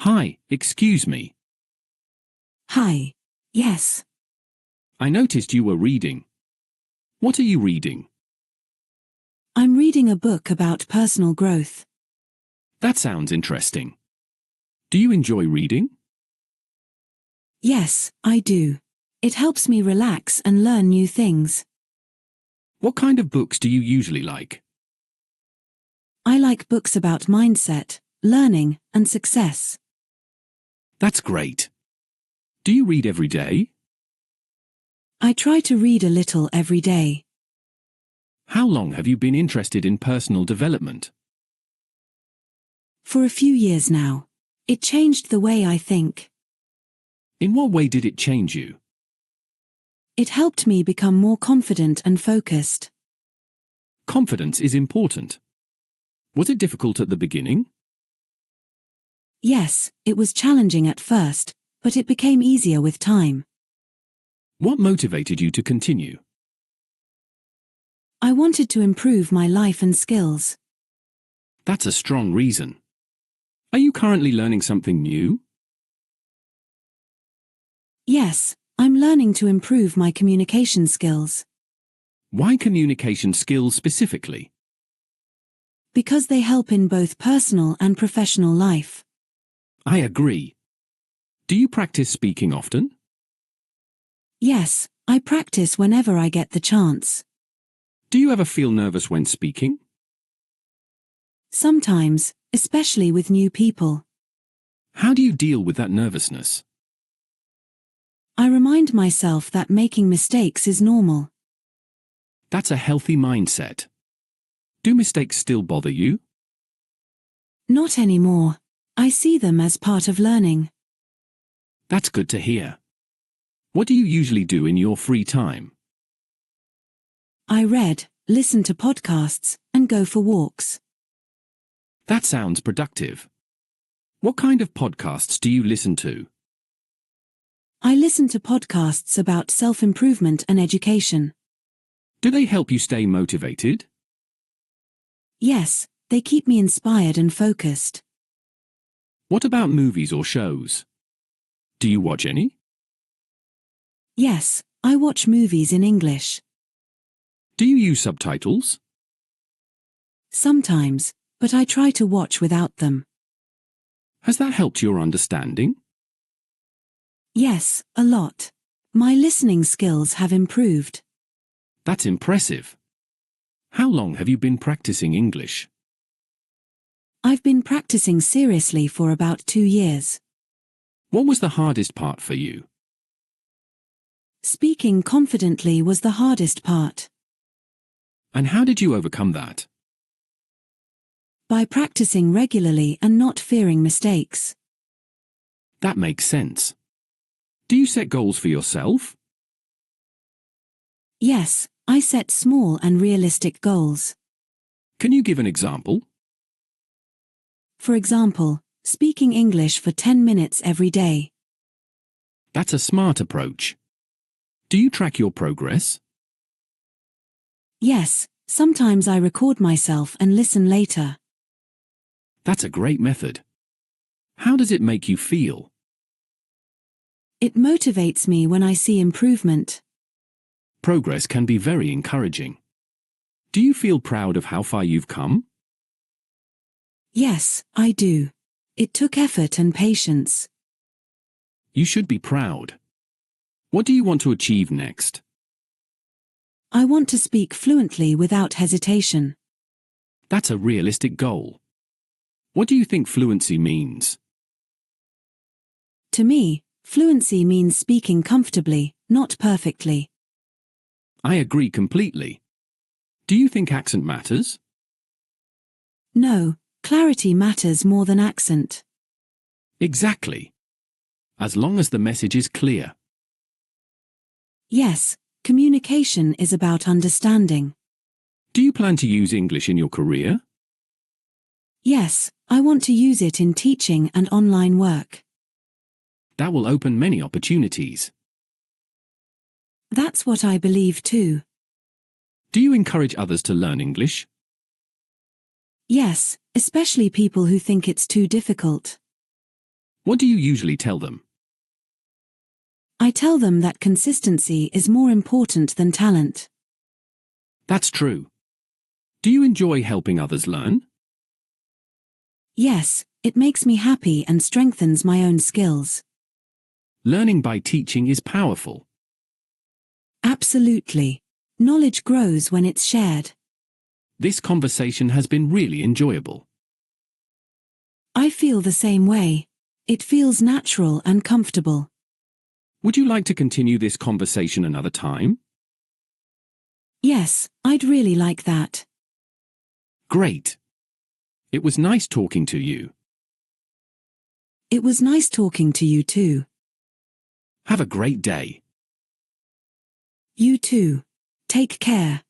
Hi, excuse me. Hi. Yes. I noticed you were reading. What are you reading? I'm reading a book about personal growth. That sounds interesting. Do you enjoy reading? Yes, I do. It helps me relax and learn new things. What kind of books do you usually like? I like books about mindset, learning, and success. That's great. Do you read every day? I try to read a little every day. How long have you been interested in personal development? For a few years now. It changed the way I think. In what way did it change you? It helped me become more confident and focused. Confidence is important. Was it difficult at the beginning? Yes, it was challenging at first, but it became easier with time. What motivated you to continue? I wanted to improve my life and skills. That's a strong reason. Are you currently learning something new? Yes, I'm learning to improve my communication skills. Why communication skills specifically? Because they help in both personal and professional life. I agree. Do you practice speaking often? Yes, I practice whenever I get the chance. Do you ever feel nervous when speaking? Sometimes, especially with new people. How do you deal with that nervousness? I remind myself that making mistakes is normal. That's a healthy mindset. Do mistakes still bother you? Not anymore. I see them as part of learning. That's good to hear. What do you usually do in your free time? I read, listen to podcasts, and go for walks. That sounds productive. What kind of podcasts do you listen to? I listen to podcasts about self-improvement and education. Do they help you stay motivated? Yes, they keep me inspired and focused. What about movies or shows? Do you watch any? Yes, I watch movies in English. Do you use subtitles? Sometimes, but I try to watch without them. Has that helped your understanding? Yes, a lot. My listening skills have improved. That's impressive. How long have you been practicing English? I've been practicing seriously for about 2 years. What was the hardest part for you? Speaking confidently was the hardest part. And how did you overcome that? By practicing regularly and not fearing mistakes. That makes sense. Do you set goals for yourself? Yes, I set small and realistic goals. Can you give an example? For example, speaking English for 10 minutes every day. That's a smart approach. Do you track your progress? Yes, sometimes I record myself and listen later. That's a great method. How does it make you feel? It motivates me when I see improvement. Progress can be very encouraging. Do you feel proud of how far you've come? Yes, I do. It took effort and patience. You should be proud. What do you want to achieve next? I want to speak fluently without hesitation. That's a realistic goal. What do you think fluency means? To me, fluency means speaking comfortably, not perfectly. I agree completely. Do you think accent matters? No, clarity matters more than accent. Exactly. As long as the message is clear. Yes, communication is about understanding. Do you plan to use English in your career? Yes, I want to use it in teaching and online work. That will open many opportunities. That's what I believe too. Do you encourage others to learn English? Yes, especially people who think it's too difficult. What do you usually tell them? I tell them that consistency is more important than talent. That's true. Do you enjoy helping others learn? Yes, it makes me happy and strengthens my own skills. Learning by teaching is powerful. Absolutely. Knowledge grows when it's shared. This conversation has been really enjoyable. I feel the same way. It feels natural and comfortable. Would you like to continue this conversation another time? Yes, I'd really like that. Great. It was nice talking to you. It was nice talking to you too. Have a great day. You too. Take care.